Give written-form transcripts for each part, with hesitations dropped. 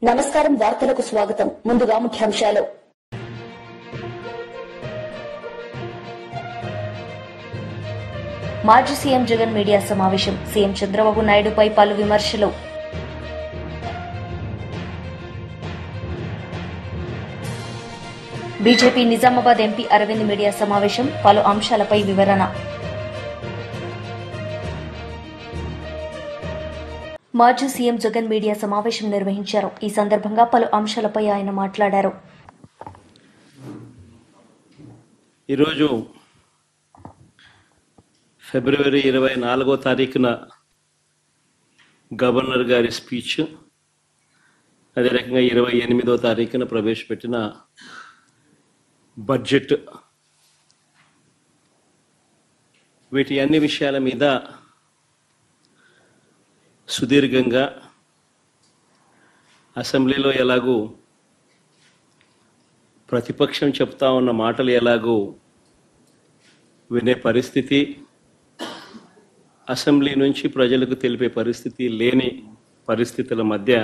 నమస్కారం. వార్తలకు స్వాగతం. ముందుగా ముఖ్యాంశాలు. మాజీ సీఎం జగన్ మీడియా సమావేశం. సీఎం చంద్రబాబు నాయుడుపై పలు విమర్శలు. BJP Nizamabad MP Arvind media సమావేశం. పలు అంశాలపై వివరణ. మాజీ సీఎం జగన్ మీడియా సమావేశం నిర్వహించారు. ఈ సందర్భంగా పలు అంశాలపై ఆయన మాట్లాడారు. ఈరోజు ఫిబ్రవరి 24వ తారీఖున గవర్నర్ గారి స్పీచ్, అదే రకంగా 28వ తారీఖున ప్రవేశపెట్టిన బడ్జెట్, వీటి అన్ని విషయాల మీద సుదీర్ఘంగా అసెంబ్లీలో ఎలాగూ ప్రతిపక్షం చెప్తా ఉన్న మాటలు ఎలాగూ వినే పరిస్థితి, అసెంబ్లీ నుంచి ప్రజలకు తెలిపే పరిస్థితి లేని పరిస్థితుల మధ్య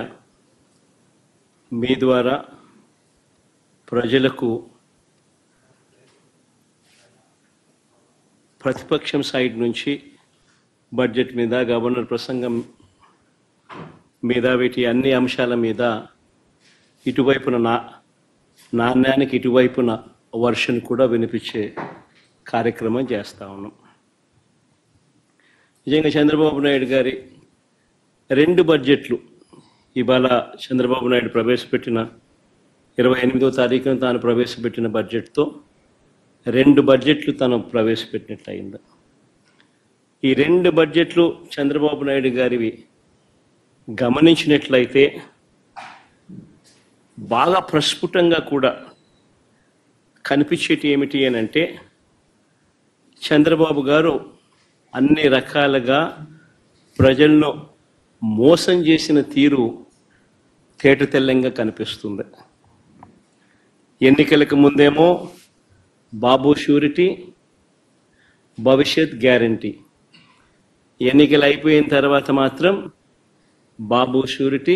మీ ద్వారా ప్రజలకు ప్రతిపక్షం సైడ్ నుంచి బడ్జెట్ మీద, గవర్నర్ ప్రసంగం మీద, వీటి అన్ని అంశాల మీద ఇటువైపున నాణ్యానికి ఇటువైపున వర్షన్ కూడా వినిపించే కార్యక్రమం చేస్తూ ఉన్నాం. నిజంగా చంద్రబాబు నాయుడు గారి 2 బడ్జెట్లు, ఇవాళ చంద్రబాబు నాయుడు ప్రవేశపెట్టిన 28వ తారీఖున తాను ప్రవేశపెట్టిన బడ్జెట్తో 2 బడ్జెట్లు తను ప్రవేశపెట్టినట్లు అయింది. ఈ 2 బడ్జెట్లు చంద్రబాబు నాయుడు గారివి గమనించినట్లయితే బాగా ప్రస్ఫుటంగా కూడా కనిపించేటి ఏమిటి అని అంటే, చంద్రబాబు గారు అన్ని రకాలుగా ప్రజలను మోసం చేసిన తీరు తేటతెల్లంగా కనిపిస్తుంది. ఎన్నికలకు ముందేమో బాబు షూరిటీ, భవిష్యత్ గ్యారంటీ, ఎన్నికలు అయిపోయిన తర్వాత మాత్రం బాబు షూరిటీ,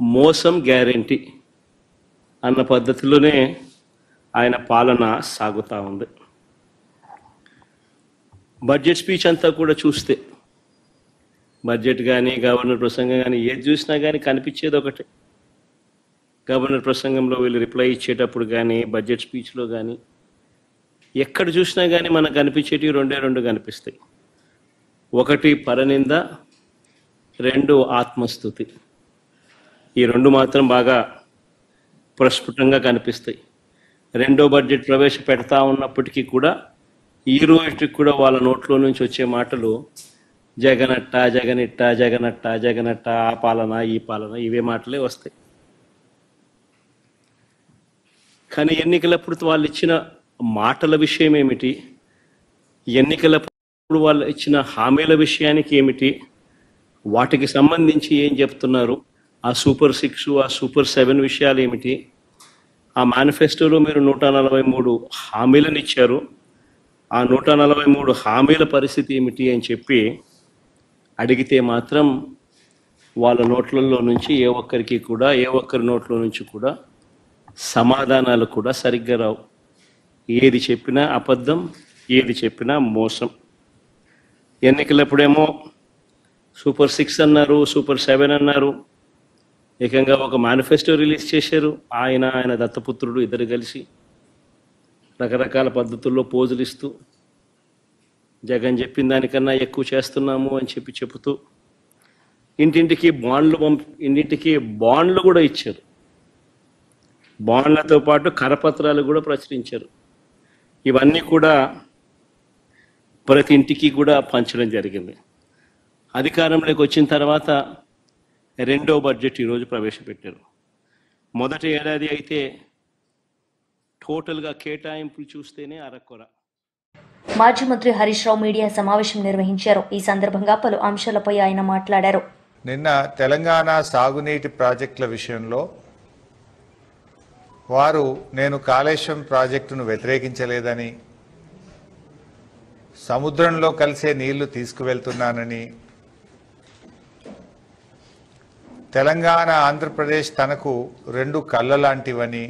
మోసం గ్యారంటీ అన్న పద్ధతిలోనే ఆయన పాలన సాగుతూ ఉంది. బడ్జెట్ స్పీచ్ అంతా కూడా చూస్తే, బడ్జెట్ కానీ గవర్నర్ ప్రసంగం కానీ ఏది చూసినా కానీ కనిపించేది ఒకటే. గవర్నర్ ప్రసంగంలో వీళ్ళు రిప్లై ఇచ్చేటప్పుడు కానీ, బడ్జెట్ స్పీచ్లో కానీ ఎక్కడ చూసినా కానీ మనకు కనిపించేటివి 2 కనిపిస్తాయి. 1 పరనింద, 2 ఆత్మస్తుతి. ఈ 2 మాత్రం బాగా ప్రస్ఫుటంగా కనిపిస్తాయి. 2వ బడ్జెట్ ప్రవేశపెడతా ఉన్నప్పటికీ కూడా ఈ రోజుకి కూడా వాళ్ళ నోట్లో నుంచి వచ్చే మాటలు జగనట్ట, జగనిట్ట, జగనట్ట, జగనట్ట, ఆ పాలన, ఈ పాలన, ఇవే మాటలే వస్తాయి. కానీ ఎన్నికలప్పుడు వాళ్ళు ఇచ్చిన మాటల విషయం ఏమిటి, ఎన్నికలప్పుడు వాళ్ళు ఇచ్చిన హామీల విషయానికి ఏమిటి, వాటికి సంబంధించి ఏం చెప్తున్నారు, ఆ సూపర్ 6, ఆ సూపర్ 7 విషయాలు ఏమిటి, ఆ మేనిఫెస్టోలో మీరు 143 హామీలను ఇచ్చారు, ఆ 143 హామీల పరిస్థితి ఏమిటి అని చెప్పి అడిగితే మాత్రం వాళ్ళ నోట్లలో నుంచి ఏ ఒక్కరి నోట్లో నుంచి కూడా సమాధానాలు కూడా సరిగ్గా రావు. ఏది చెప్పినా అబద్ధం, ఏది చెప్పినా మోసం. ఎన్నికలప్పుడేమో సూపర్ 6 అన్నారు, సూపర్ 7 అన్నారు, ఏకంగా ఒక మేనిఫెస్టో రిలీజ్ చేశారు. ఆయన దత్తపుత్రుడు ఇద్దరు కలిసి రకరకాల పద్ధతుల్లో పోజులు ఇస్తూ జగన్ చెప్పిన దానికన్నా ఎక్కువ చేస్తున్నాము అని చెబుతూ ఇంటింటికి బాండ్లు కూడా ఇచ్చారు. బాండ్లతో పాటు కరపత్రాలు కూడా ప్రచురించారు. ఇవన్నీ కూడా ప్రతి ఇంటికి కూడా పంచడం జరిగింది. అధికారంలోకి వచ్చిన తర్వాత 2వ బడ్జెట్ ఈరోజు ప్రవేశపెట్టారు. మొదటి ఏడాది అయితే టోటల్గా కేటాయింపులు చూస్తేనే అరకొర. మాజీ మంత్రి హరీష్ రావు మీడియా సమావేశం నిర్వహించారు. ఈ సందర్భంగా పలు అంశాలపై ఆయన మాట్లాడారు. నిన్న తెలంగాణ సాగునీటి ప్రాజెక్టుల విషయంలో వారు నేను కాళేశ్వరం ప్రాజెక్టును వ్యతిరేకించలేదని, సముద్రంలో కలిసే నీళ్లు తీసుకువెళ్తున్నానని, తెలంగాణ ఆంధ్రప్రదేశ్ తనకు రెండు కళ్ళ లాంటివని,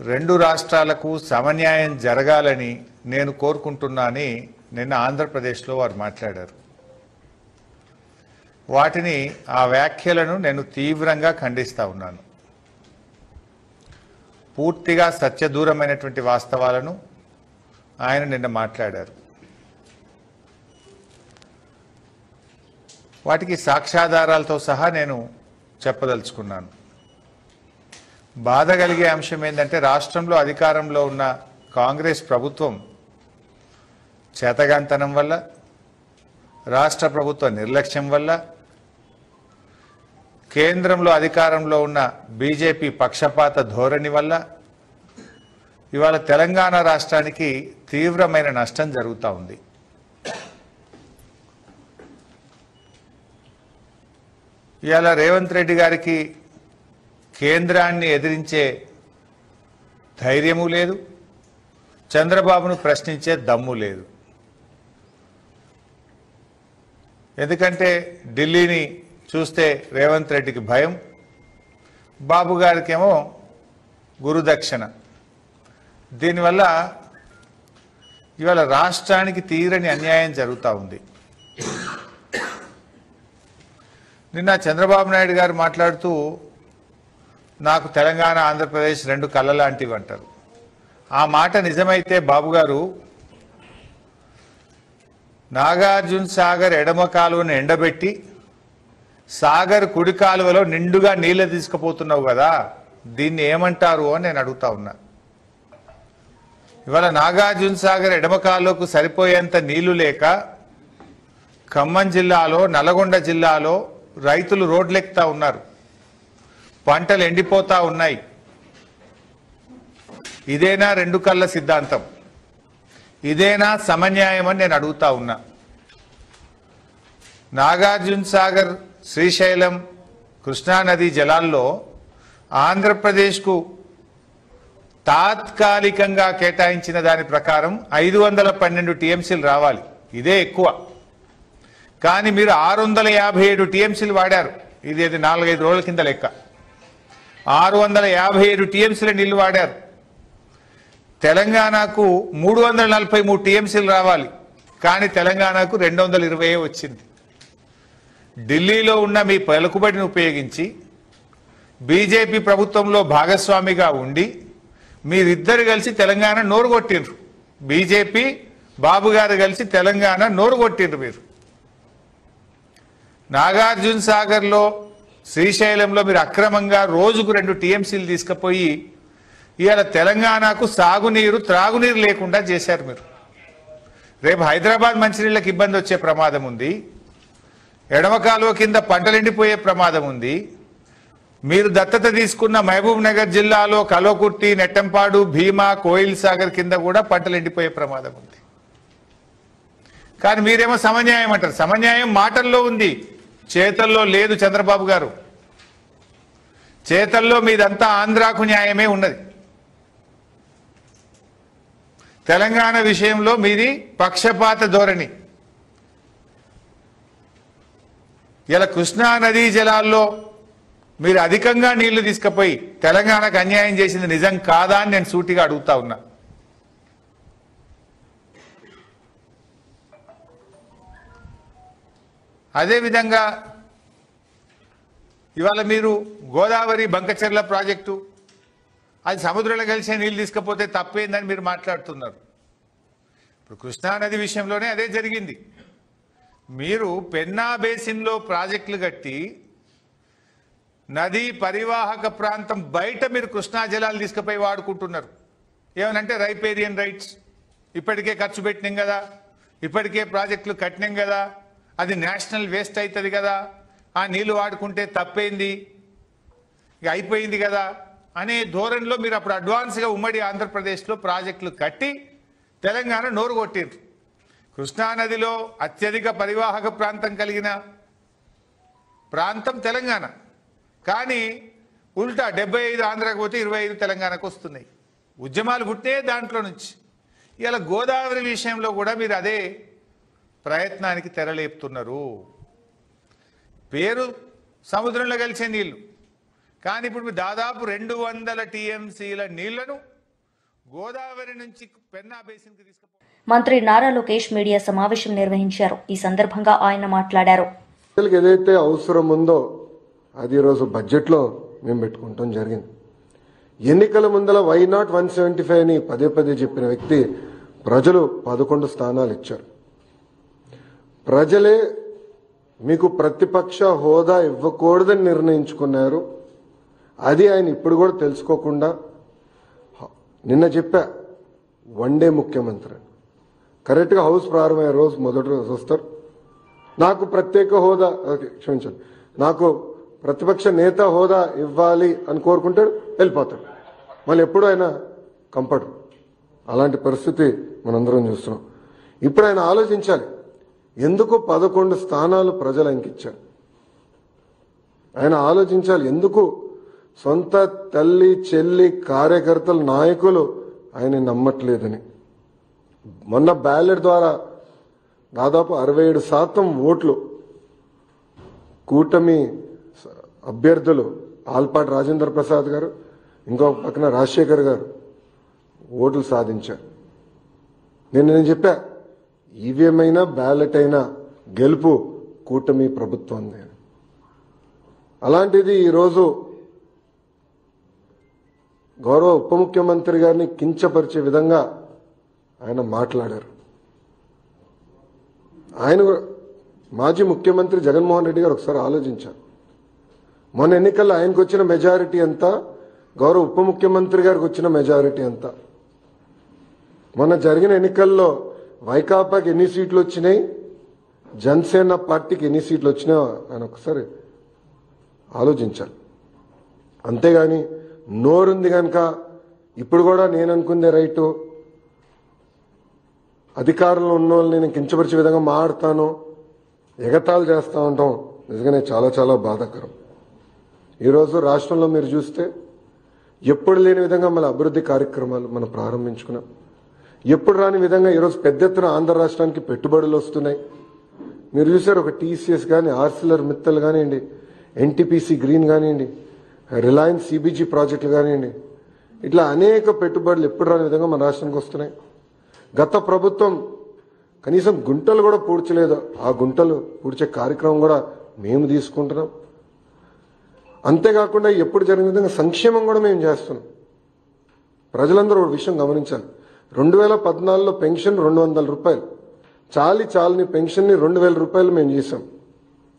రెండు రాష్ట్రాలకు సమన్యాయం జరగాలని నేను కోరుకుంటున్నానని నిన్న ఆంధ్రప్రదేశ్లో వారు మాట్లాడారు. వాటిని ఆ వ్యాఖ్యలను నేను తీవ్రంగా ఖండిస్తా ఉన్నాను. పూర్తిగా సత్యదూరమైనటువంటి వాస్తవాలను ఆయన నిన్న మాట్లాడారు. వాటికి సాక్ష్యాధారాలతో సహా నేను చెప్పదలుచుకున్నాను. బాధ కలిగే అంశం ఏంటంటే రాష్ట్రంలో అధికారంలో ఉన్న కాంగ్రెస్ ప్రభుత్వం చేతగాంతనం వల్ల, రాష్ట్ర ప్రభుత్వ నిర్లక్ష్యం వల్ల, కేంద్రంలో అధికారంలో ఉన్న బీజేపీ పక్షపాత ధోరణి వల్ల ఇవాళ తెలంగాణ రాష్ట్రానికి తీవ్రమైన నష్టం జరుగుతూ ఉంది. ఇవాళ రేవంత్ రెడ్డి గారికి కేంద్రాన్ని ఎదిరించే ధైర్యము లేదు, చంద్రబాబును ప్రశ్నించే దమ్ము లేదు. ఎందుకంటే ఢిల్లీని చూస్తే రేవంత్ రెడ్డికి భయం, బాబు గారికేమో గురుదక్షిణ. దీనివల్ల ఇవాళ రాష్ట్రానికి తీరని అన్యాయం జరుగుతూ ఉంది. నిన్న చంద్రబాబు నాయుడు గారు మాట్లాడుతూ నాకు తెలంగాణ ఆంధ్రప్రదేశ్ రెండు కళ్ళ లాంటివి అంటారు. ఆ మాట నిజమైతే బాబు గారు, నాగార్జున సాగర్ ఎడమ కాలువను ఎండబెట్టి సాగర్ కుడి కాలువలో నిండుగా నీళ్లు తీసుకుపోతున్నావు కదా, దీన్ని ఏమంటారు అని నేను అడుగుతా ఉన్నా. ఇవాళ నాగార్జున సాగర్ ఎడమ కాలువకు సరిపోయేంత నీళ్లు లేక ఖమ్మం జిల్లాలో, నల్గొండ జిల్లాలో రైతులు రోడ్లెక్కుతా ఉన్నారు, పంటలు ఎండిపోతా ఉన్నాయి. ఇదేనా రెండు కళ్ళ సిద్ధాంతం? ఇదేనా సమన్యాయం అని నేను అడుగుతా ఉన్నా. నాగార్జున సాగర్, శ్రీశైలం, కృష్ణానది జలాల్లో ఆంధ్రప్రదేశ్కు తాత్కాలికంగా కేటాయించిన దాని ప్రకారం 512 టీఎంసీలు రావాలి. ఇదే ఎక్కువ. కానీ మీరు 657 టీఎంసీలు వాడారు. ఇది 4-5 రోజుల కింద లెక్క. 657 టీఎంసీల నీళ్లు వాడారు. తెలంగాణకు 343 టీఎంసీలు రావాలి, కానీ తెలంగాణకు 220 వచ్చింది. ఢిల్లీలో ఉన్న మీ పలుకుబడిని ఉపయోగించి బీజేపీ ప్రభుత్వంలో భాగస్వామిగా ఉండి మీరిద్దరు కలిసి తెలంగాణ నోరు కొట్టిండ్రు. బీజేపీ బాబు గారు కలిసి తెలంగాణ నోరు కొట్టిండ్రు. మీరు నాగార్జున సాగర్లో, శ్రీశైలంలో మీరు అక్రమంగా రోజుకు 2 టీఎంసీలు తీసుకుపోయి ఇవాళ తెలంగాణకు సాగునీరు, త్రాగునీరు లేకుండా చేశారు మీరు. రేపు హైదరాబాద్ మంచినీళ్ళకి ఇబ్బంది వచ్చే ప్రమాదం ఉంది. ఎడమ కాలువ కింద పంటలు ఎండిపోయే ప్రమాదం ఉంది. మీరు దత్తత తీసుకున్న మహబూబ్ నగర్ జిల్లాలో కల్వకుర్తి, నెట్టంపాడు, భీమా, కోయిల్ సాగర్ కింద కూడా పంటలు ఎండిపోయే ప్రమాదం ఉంది. కానీ మీరేమో సమన్యాయం అంటారు. సమన్యాయం మాటల్లో ఉంది, చేతల్లో లేదు. చంద్రబాబు గారు, చేతల్లో మీదంతా ఆంధ్రాకు న్యాయమే ఉన్నది. తెలంగాణ విషయంలో మీది పక్షపాత ధోరణి. ఇలా కృష్ణా నదీ జలాల్లో మీరు అధికంగా నీళ్లు తీసుకుపోయి తెలంగాణకు అన్యాయం చేసింది నిజం కాదా అని నేను సూటిగా అడుగుతా ఉన్నా. అదేవిధంగా ఇవాళ మీరు గోదావరి బంకచెర్ల ప్రాజెక్టు, అది సముద్రంలో కలిసే నీళ్ళు తీసుకపోతే తప్పేందని మీరు మాట్లాడుతున్నారు. ఇప్పుడు కృష్ణానది విషయంలోనే అదే జరిగింది. మీరు పెన్నా బేసిన్లో ప్రాజెక్టులు కట్టి నదీ పరివాహక ప్రాంతం బయట మీరు కృష్ణా జలాలు తీసుకుపోయి వాడుకుంటున్నారు. ఏమనంటే రైపేరియన్ రైట్స్, ఇప్పటికే ఖర్చు పెట్టినాం కదా, ఇప్పటికే ప్రాజెక్టులు కట్టినాం కదా, అది నేషనల్ వేస్ట్ అవుతుంది కదా, ఆ నీళ్లు వాడుకుంటే తప్పైంది, ఇక అయిపోయింది కదా అనే ధోరణిలో మీరు అప్పుడు అడ్వాన్స్గా ఉమ్మడి ఆంధ్రప్రదేశ్లో ప్రాజెక్టులు కట్టి తెలంగాణ నోరు కొట్టారు. కృష్ణానదిలో అత్యధిక పరివాహక ప్రాంతం కలిగిన ప్రాంతం తెలంగాణ. కానీ ఉల్టా 75 ఆంధ్రాకు పోతే 25 తెలంగాణకు వస్తున్నాయి. ఉద్యమాలు పుట్టే దాంట్లో నుంచి. ఇలా గోదావరి విషయంలో కూడా మీరు అదే ప్రయత్నానికి తెరలేపుతున్నారు. పేరు సముద్రంలో కలిసే నీళ్లు. కానీ ఇప్పుడు దాదాపు 200 టీఎంసీల నీళ్లను గోదావరి నుంచి పెన్నా బేసిన్కి తీసుకుపో. మంత్రి నారా లోకేష్ మీడియా సమావేశం నిర్వహించారు. ఈ సందర్భంగా ఆయన మాట్లాడారు. ఏదైతే అవసరం ఉందో అది ఈరోజు బడ్జెట్లో మేము పెట్టుకుంటాం జరిగింది. ఎన్నికల ముందల వై నాట్ 175 అని పదే పదే చెప్పిన వ్యక్తి ప్రజలు 11 స్థానాలు ఇచ్చారు. ప్రజలే మీకు ప్రతిపక్ష హోదా ఇవ్వకూడదని నిర్ణయించుకున్నారు. అది ఆయన ఇప్పుడు కూడా తెలుసుకోకుండా నిన్న చెప్పా వన్డే ముఖ్యమంత్రి కరెక్ట్గా హౌస్ ప్రారంభమయ్యే రోజు మొదటి రోజు వస్తారు. నాకు ప్రత్యేక హోదా క్షమించండి నాకు ప్రతిపక్ష నేత హోదా ఇవ్వాలి అని కోరుకుంటాడు, వెళ్ళిపోతాడు. మళ్ళీ ఎప్పుడు ఆయన కంపడు. అలాంటి పరిస్థితి మనందరం చూస్తున్నాం. ఇప్పుడు ఆయన ఆలోచించాలి, ఎందుకు 11 స్థానాలు ప్రజలు అంకించారు. ఆయన ఆలోచించాలి, ఎందుకు సొంత తల్లి చెల్లి కార్యకర్తలు నాయకులు ఆయన నమ్మట్లేదని. మొన్న బ్యాలెట్ ద్వారా దాదాపు 67% ఓట్లు కూటమి అభ్యర్థులు ఆల్పాటి రాజేంద్ర ప్రసాద్ గారు, ఇంకో పక్కన రాజశేఖర్ గారు ఓట్లు సాధించారు. నేను చెప్పా, ఈవీఎం అయినా బ్యాలెట్ అయినా గెలుపు కూటమి ప్రభుత్వం. అలాంటిది ఈరోజు గౌరవ ఉప ముఖ్యమంత్రి గారిని కించపరిచే విధంగా ఆయన మాట్లాడారు. ఆయన మాజీ ముఖ్యమంత్రి జగన్మోహన్ రెడ్డి గారు ఒకసారి ఆలోచించారు. మొన్న ఎన్నికల్లో ఆయనకు వచ్చిన మెజారిటీ ఎంత, గౌరవ ఉప ముఖ్యమంత్రి గారికి వచ్చిన మెజారిటీ ఎంత. మొన్న జరిగిన ఎన్నికల్లో వైకాపాకి ఎన్ని సీట్లు వచ్చినాయి, జనసేన పార్టీకి ఎన్ని సీట్లు వచ్చినాయో ఆయన ఒకసారి ఆలోచించాలి. అంతేగాని నోరుంది కనుక ఇప్పుడు కూడా నేను అనుకుందే రైటు, అధికారంలో ఉన్న వాళ్ళని నేను కించపరిచే విధంగా మాట్లాడతాను, ఎగతాళి చేస్తూ ఉంటాం. నిజంగానే చాలా చాలా బాధాకరం. ఈరోజు రాష్ట్రంలో మీరు చూస్తే ఎప్పుడు లేని విధంగా మన అభివృద్ధి కార్యక్రమాలు మనం ప్రారంభించుకున్నాం. ఎప్పుడు రాని విధంగా ఈరోజు పెద్ద ఎత్తున ఆంధ్ర రాష్ట్రానికి పెట్టుబడులు వస్తున్నాయి. మీరు చూసారు, ఒక టీసీఎస్ కానీ, ఆర్సిలర్ మిత్తల్ కానివ్వండి, ఎన్టీపీసీ గ్రీన్ కానివ్వండి, రిలయన్స్ సిబిజీ ప్రాజెక్టులు కానివ్వండి, ఇట్లా అనేక పెట్టుబడులు ఎప్పుడు రాని విధంగా మన రాష్ట్రానికి వస్తున్నాయి. గత ప్రభుత్వం కనీసం గుంటలు కూడా పూడ్చలేదు. ఆ గుంటలు పూడ్చే కార్యక్రమం కూడా మేము తీసుకుంటున్నాం. అంతేకాకుండా ఎప్పుడు జరిగిన విధంగా సంక్షేమం కూడా మేము చేస్తున్నాం. ప్రజలందరూ ఒక విషయం గమనించాలి, 2014లో పెన్షన్ 200 రూపాయలు, చాలని పెన్షన్ని 2000 రూపాయలు మేము చేశాం.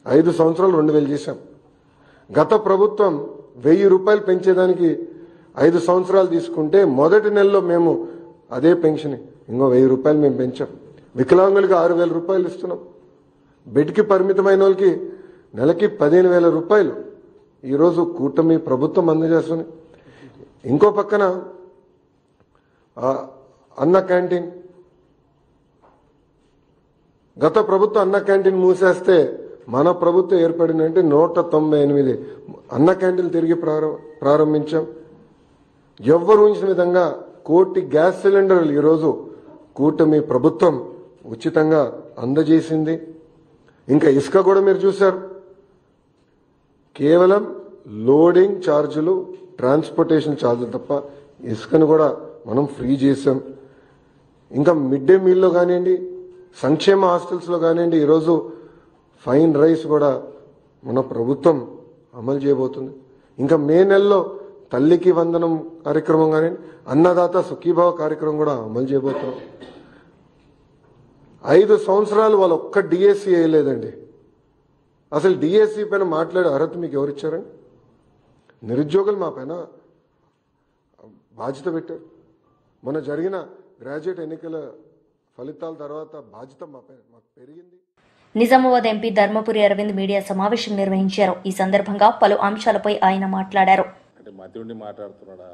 5 సంవత్సరాలు 2000 చేశాం. గత ప్రభుత్వం 1000 రూపాయలు పెంచేదానికి 5 సంవత్సరాలు తీసుకుంటే మొదటి నెలలో మేము అదే పెన్షన్ ఇంకో 1000 రూపాయలు మేము పెంచాం. వికలాంగులకి 6000 రూపాయలు ఇస్తున్నాం. బెడ్కి పరిమితమైన వాళ్ళకి నెలకి 15,000 రూపాయలు ఈరోజు కూటమి ప్రభుత్వం అందజేస్తుంది. ఇంకో పక్కన అన్న క్యాంటీన్, గత ప్రభుత్వం అన్న క్యాంటీన్ మూసేస్తే మన ప్రభుత్వం ఏర్పడిందంటే 198 అన్న క్యాంటీన్లు తిరిగి ప్రారంభించాం. ఎవ్వరు ఊహించిన విధంగా 1 కోటి గ్యాస్ సిలిండర్లు ఈరోజు కూటమి ప్రభుత్వం ఉచితంగా అందజేసింది. ఇంకా ఇసుక కూడా మీరు చూశారు, కేవలం లోడింగ్ ఛార్జీలు, ట్రాన్స్పోర్టేషన్ ఛార్జీలు తప్ప ఇసుకను కూడా మనం ఫ్రీ చేసాం. ఇంకా మిడ్ డే మీల్లో కానివ్వండి, సంక్షేమ హాస్టల్స్లో కానివ్వండి, ఈరోజు ఫైన్ రైస్ కూడా మన ప్రభుత్వం అమలు చేయబోతుంది. ఇంకా మే నెలలో తల్లికి వందనం కార్యక్రమం కానివ్వండి, అన్నదాత సుఖీభావ కార్యక్రమం కూడా అమలు చేయబోతున్నాం. 5 సంవత్సరాలు వాళ్ళు ఒక్క డిఎస్సి వేయలేదండి. అసలు డిఎస్సి పైన మాట్లాడే అర్హత మీకు ఎవరిచ్చారండి? నిరుద్యోగులు మా పైన బాధ్యత పెట్టారు. మొన్న జరిగిన గ్రాడ్యుయేట్ ఎన్నికల ఫలితాల తర్వాత బాధ్యత మా పైన మాకు పెరిగింది. నిజామాబాద్ ఎంపీ ధర్మపురి అరవింద్ మీడియా సమావేశం నిర్వహించారు. ఈ సందర్భంగా పలు అంశాలపై ఆయన మాట్లాడారు. అంటే మతి ఉండి మాట్లాడుతున్నాడా?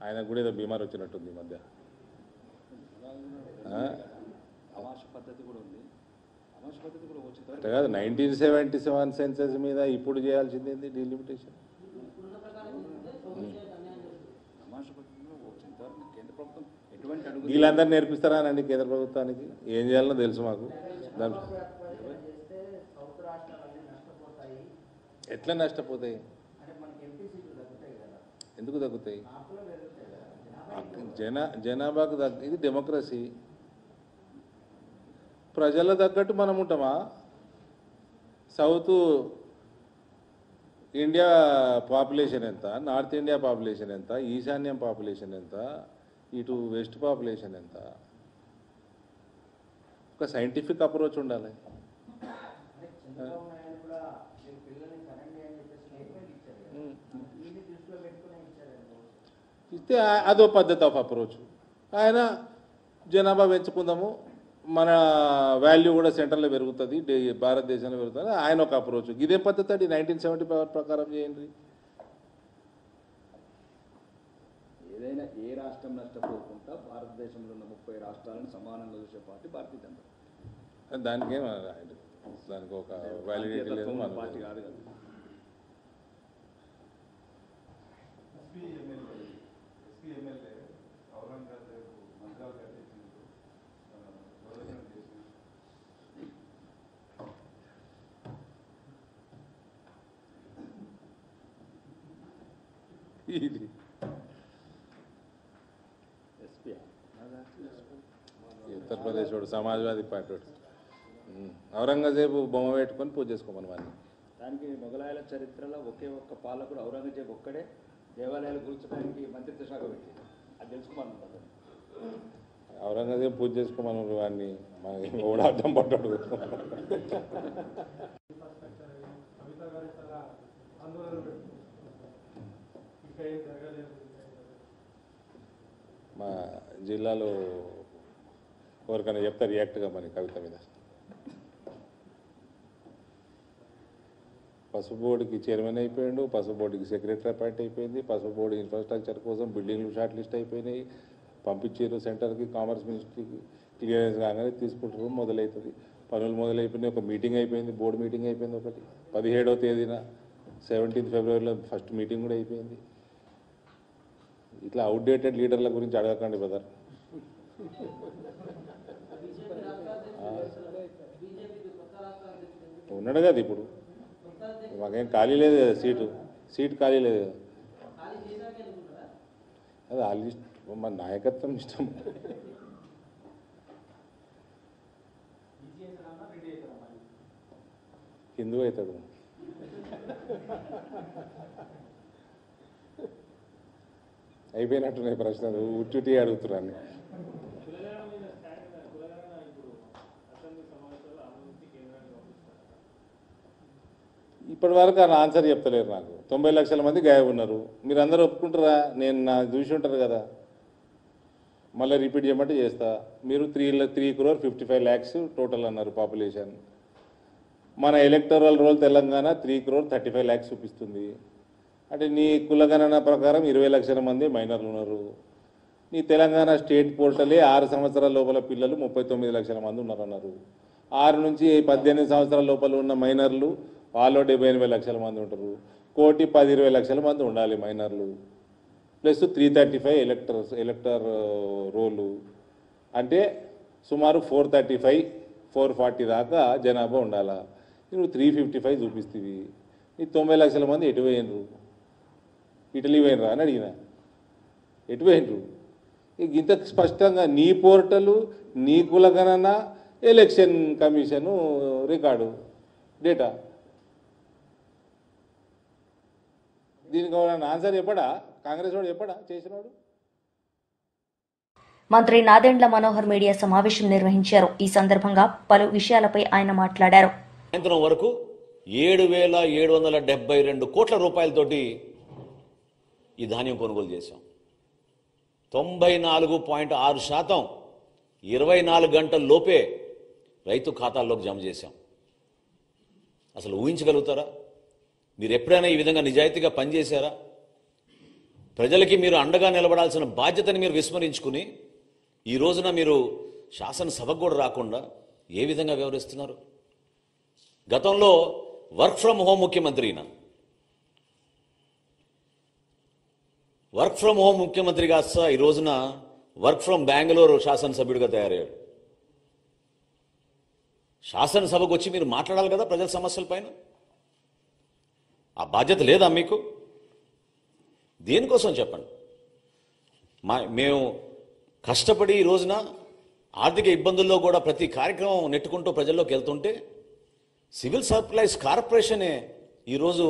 ఆయనకు కూడా ఏదో బీమార్ వచ్చినట్టుంది ఈ మధ్య. అంటే కాదు, 1977 సెన్సెస్ మీద ఇప్పుడు చేయాల్సింది ఏంది డిలిమిటేషన్? వీళ్ళందరూ నేర్పిస్తారా అండి కేంద్ర ప్రభుత్వానికి? ఏం చేయాలనో తెలుసు మాకు. ఎట్లా నష్టపోతాయి? ఎందుకు తగ్గుతాయి? జనాభాకు ఇది డెమోక్రసీ. ప్రజల తగ్గట్టు మనం ఉంటామా? సౌత్ ఇండియా పాపులేషన్ ఎంత, నార్త్ ఇండియా పాపులేషన్ ఎంత, ఈశాన్యం పాపులేషన్ ఎంత, ఇటు వెస్ట్ పాపులేషన్ ఎంత? ఒక సైంటిఫిక్ అప్రోచ్ ఉండాలి. ఇస్తే అదో పద్ధతి ఆఫ్ అప్రోచ్. ఆయన జనాభా పెంచుకుందాము, మన వాల్యూ కూడా సెంటర్లో పెరుగుతుంది, భారతదేశంలో పెరుగుతుంది, ఆయన ఒక అప్రోచ్. ఇదే పద్ధతి అండి 1975 ప్రకారం చేయండి. ఏదైనా ఏ రాష్ట్రం నష్టపోకుండా భారతదేశంలో ఉన్న 30 రాష్ట్రాలను సమానంగా చూసే పార్టీ భారతీయ జనతా పార్టీ. దానికి ఒక వ్యాలిడిటీ లేదు, మన పార్టీ కాదు కదా. ఇది ఉత్తరప్రదేశ్ వాడు, సమాజ్వాదీ పార్టీ వాడు ఔరంగజేబు బొమ్మ పెట్టుకొని పూజ చేసుకోమని వాడిని. దానికి మొఘలాయల చరిత్రలో ఒకే ఒక్క పాలకుడు ఔరంగజేబు ఒక్కడే దేవాలయాలు కూర్చోడానికి మంత్రిత్వ శాఖ పెట్టింది. అది తెలుసుకోమన్నారు. ఔరంగజేబు పూజ చేసుకోమని వాడిని ఓడ అడ్డం పడ్డాడు. మా జిల్లాలో ఎవరికైనా చెప్తా రియాక్ట్గా మన కవిత మీద. పసుపు బోర్డుకి చైర్మన్ అయిపోయాడు, పసుపు బోర్డుకి సెక్రటరీ అపాయింట్ అయిపోయింది, పసుపు బోర్డు ఇన్ఫ్రాస్ట్రక్చర్ కోసం బిల్డింగ్లు షార్ట్ లిస్ట్ అయిపోయినాయి, పంపించారు సెంటర్కి, కామర్స్ మినిస్ట్రీకి. క్లియరెన్స్ కాగానే తీసుకుంటారు, మొదలవుతుంది. పనులు మొదలైపోయినాయి. ఒక మీటింగ్ అయిపోయింది, బోర్డు మీటింగ్ అయిపోయింది ఒకటి 17వ తేదీన. 17 ఫిబ్రవరిలో ఫస్ట్ మీటింగ్ కూడా అయిపోయింది. ఇట్లా అవుట్డేటెడ్ లీడర్ల గురించి అడగకండి బ్రదర్. ఉన్నాడు కదా ఇప్పుడు, మాకేం ఖాళీ లేదు కదా, సీట్ ఖాళీ లేదు కదా. అది వాళ్ళ ఇష్టం, మన నాయకత్వం ఇష్టం. హిందూ అవుతాడు. అయిపోయినట్టున్నాయి ప్రశ్నలు, ఉట్టి అడుగుతున్నాను. ఇప్పటి వరకు ఆయన ఆన్సర్ చెప్తలేరు నాకు. 90 లక్షల మంది గాయబ్ ఉన్నారు. మీరు అందరూ ఒప్పుకుంటారా? నేను నా చూసి ఉంటారు కదా, మళ్ళీ రిపీట్ చేయమంటే చేస్తా. మీరు 3,55,00,000 టోటల్ అన్నారు పాపులేషన్. మన ఎలక్టరల్ రోల్ తెలంగాణ 3,35,00,000 చూపిస్తుంది. అంటే నీ కులగణన ప్రకారం 20 లక్షల మంది మైనర్లు ఉన్నారు. నీ తెలంగాణ స్టేట్ పోర్టలే 6 సంవత్సరాల లోపల పిల్లలు 39 లక్షల మంది ఉన్నారన్నారు. 6 నుంచి 18 సంవత్సరాల లోపల ఉన్న మైనర్లు వాళ్ళు 78 లక్షల మంది ఉంటారు. 1,10,20 లక్షల మంది ఉండాలి మైనర్లు, ప్లస్ 335 ఎలక్టర్ రోలు. అంటే సుమారు 435-440 దాకా జనాభా ఉండాలా. నువ్వు 355 చూపిస్తుంది. ఈ 90 లక్షల మంది ఎటు పోయినరు? ఇటలీ పోయినరా అని అడిగిన. ఎటు పోయినరు? ఇంత స్పష్టంగా నీ పోర్టలు, నీ కులగణన, ఎలక్షన్ కమిషను రికార్డు డేటా. దీనికి ఆన్సర్ చెప్పడా? కాంగ్రెస్ వాడు చెప్పడా చేసినాడు? మంత్రి నాదెండ్ల మనోహర్ మీడియా సమావేశం నిర్వహించారు. ఈ సందర్భంగా పలు విషయాలపై ఆయన మాట్లాడారు. సాయంత్రం వరకు 7,772 కోట్ల రూపాయలతోటి ఈ ధాన్యం కొనుగోలు చేశాం. 94.6% 24 గంటల లోపే రైతు ఖాతాల్లోకి జమ చేశాం. అసలు ఊహించగలుగుతారా? మీరు ఎప్పుడైనా ఈ విధంగా నిజాయితీగా పనిచేశారా? ప్రజలకి మీరు అండగా నిలబడాల్సిన బాధ్యతని మీరు విస్మరించుకుని ఈ రోజున మీరు శాసనసభకు కూడా రాకుండా ఏ విధంగా వ్యవహరిస్తున్నారు? గతంలో వర్క్ ఫ్రమ్ హోమ్ ముఖ్యమంత్రి అయినా, వర్క్ ఫ్రమ్ హోమ్ ముఖ్యమంత్రి కాస్త ఈ రోజున వర్క్ ఫ్రమ్ బెంగళూరు శాసనసభ్యుడిగా తయారయ్యాడు. శాసనసభకు వచ్చి మీరు మాట్లాడాలి కదా ప్రజల సమస్యల పైన. ఆ బాధ్యత లేదా మీకు? దేనికోసం చెప్పండి. మేము కష్టపడి ఈ రోజున ఆర్థిక ఇబ్బందుల్లో కూడా ప్రతి కార్యక్రమం నెట్టుకుంటూ ప్రజల్లోకి వెళ్తుంటే సివిల్ సప్లైస్ కార్పొరేషనే ఈరోజు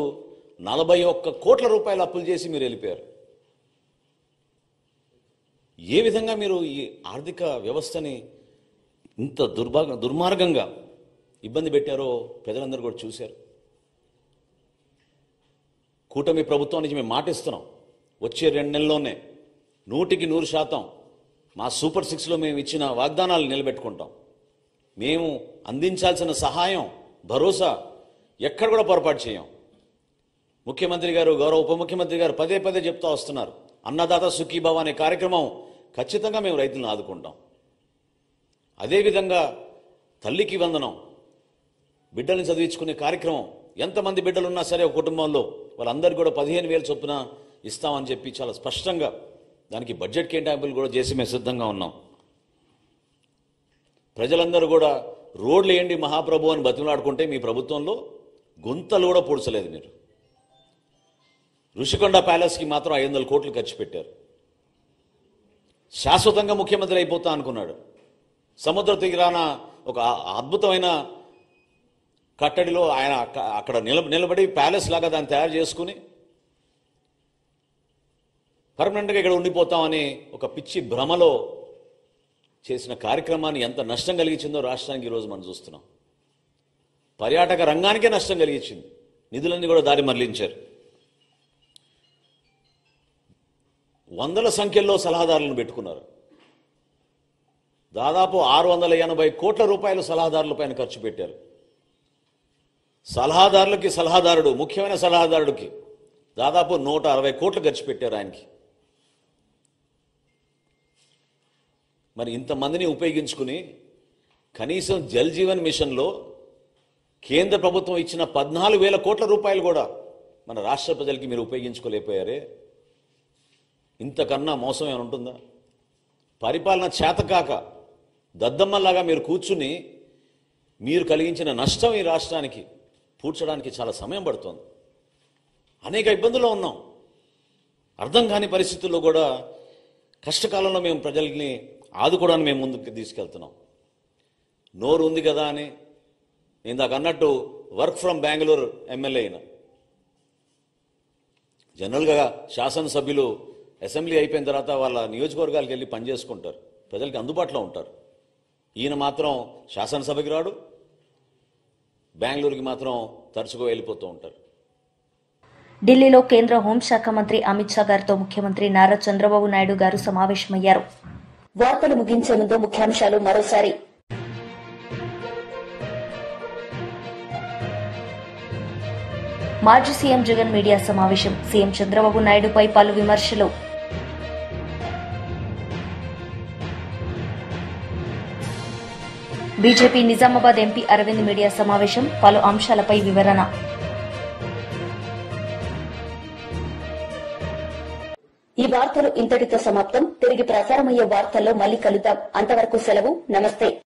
41 కోట్ల రూపాయలు అప్పులు చేసి మీరు వెళ్ళిపోయారు. ఏ విధంగా మీరు ఈ ఆర్థిక వ్యవస్థని ఇంత దుర్మార్గంగా ఇబ్బంది పెట్టారో ప్రజలందరూ కూడా చూశారు. కూటమి ప్రభుత్వానికి మేము మాటిస్తున్నాం, వచ్చే 2 నెలల్లోనే 100% మా సూపర్ 6లో మేము ఇచ్చిన వాగ్దానాలు నిలబెట్టుకుంటాం. మేము అందించాల్సిన సహాయం, భరోసా ఎక్కడ కూడా పొరపాటు చేయం. ముఖ్యమంత్రి గారు, గౌరవ ఉప ముఖ్యమంత్రి గారు పదే పదే చెప్తా వస్తున్నారు, అన్నదాత సుఖీభవ అనే కార్యక్రమం ఖచ్చితంగా మేము రైతులను ఆదుకుంటాం. అదేవిధంగా తల్లికి వందనం, బిడ్డల్ని చదివించుకునే కార్యక్రమం, ఎంతమంది బిడ్డలున్నా సరే ఒక కుటుంబంలో వాళ్ళందరికీ కూడా 15,000 చొప్పున ఇస్తామని చెప్పి చాలా స్పష్టంగా దానికి బడ్జెట్ కేటాయింపులు కూడా చేసి మేము సిద్ధంగా ఉన్నాం. ప్రజలందరూ కూడా రోడ్లు వేయండి మహాప్రభు అని బతిమలాడుకుంటే మీ ప్రభుత్వంలో గుంతలు కూడా పూడ్చలేదు. మీరు ఋషికొండ ప్యాలెస్కి మాత్రం 500 కోట్లు ఖర్చు పెట్టారు. శాశ్వతంగా ముఖ్యమంత్రి అయిపోతా అనుకున్నాడు. సముద్ర తీరాన ఒక అద్భుతమైన కట్టడిలో ఆయన అక్కడ నిలబడి ప్యాలెస్ లాగా దాన్ని తయారు చేసుకుని పర్మనెంట్గా ఇక్కడ ఉండిపోతామని ఒక పిచ్చి భ్రమలో చేసిన కార్యక్రమాన్ని ఎంత నష్టం కలిగించిందో రాష్ట్రానికి ఈరోజు మనం చూస్తున్నాం. పర్యాటక రంగానికే నష్టం కలిగించింది. నిధులన్నీ కూడా దారి మరలించారు. వందల సంఖ్యలో సలహాదారులను పెట్టుకున్నారు. దాదాపు 680 కోట్ల రూపాయలు సలహాదారుల పైన ఖర్చు పెట్టారు. సలహాదారులకి సలహాదారుడు, ముఖ్యమైన సలహాదారుడికి దాదాపు 160 కోట్లు ఖర్చు పెట్టారు ఆయనకి. మరి ఇంతమందిని ఉపయోగించుకుని కనీసం జల్ జీవన్ మిషన్లో కేంద్ర ప్రభుత్వం ఇచ్చిన 14,000 కోట్ల రూపాయలు కూడా మన రాష్ట్ర ప్రజలకి మీరు ఉపయోగించుకోలేకపోయారే. ఇంతకన్నా మోసం ఏమైనా ఉంటుందా? పరిపాలన చేతకాక దద్దమ్మలాగా మీరు కూర్చుని మీరు కలిగించిన నష్టం ఈ రాష్ట్రానికి పూడ్చడానికి చాలా సమయం పడుతుంది. అనేక ఇబ్బందుల్లో ఉన్నాం. అర్థం కాని పరిస్థితుల్లో కూడా కష్టకాలంలో మేము ప్రజల్ని ఆదుకోవడానికి మేము ముందుకు తీసుకెళ్తున్నాం. నోరు ఉంది కదా అని ఇందాక అన్నట్టు వర్క్ ఫ్రమ్ బెంగళూరు ఎమ్మెల్యే అయినా, జనరల్గా శాసనసభ్యులు అసెంబ్లీ అయిపోయిన తర్వాత వాళ్ళ నియోజకవర్గాలకు వెళ్ళి పనిచేసుకుంటారు, ప్రజలకి అందుబాటులో ఉంటారు. ఈయన మాత్రం శాసనసభకి రాడు, బెంగళూరుకి మాత్రం తరచుగా వెళ్ళిపోతూ ఉంటారు. ఢిల్లీలో కేంద్ర హోంశాఖ మంత్రి అమిత్ షా గారితో ముఖ్యమంత్రి నారా చంద్రబాబు నాయుడు గారు సమావేశమయ్యారు. వార్తలు ముగించే ముందు ముఖ్యాంశాలు మరోసారి. మాజీ సీఎం జగన్ మీడియా సమావేశం, సీఎం చంద్రబాబు నాయుడుపై పలు విమర్శలు. BJP Nizamabad MP Arvind media సమావేశం, పలు అంశాలపై వివరణ. ఈ వార్తలు ఇంతటితో సమాప్తం. తిరిగి ప్రసారమయ్యే వార్తల్లో మళ్లీ కలుద్దాం. అంతవరకు సెలవు. నమస్తే.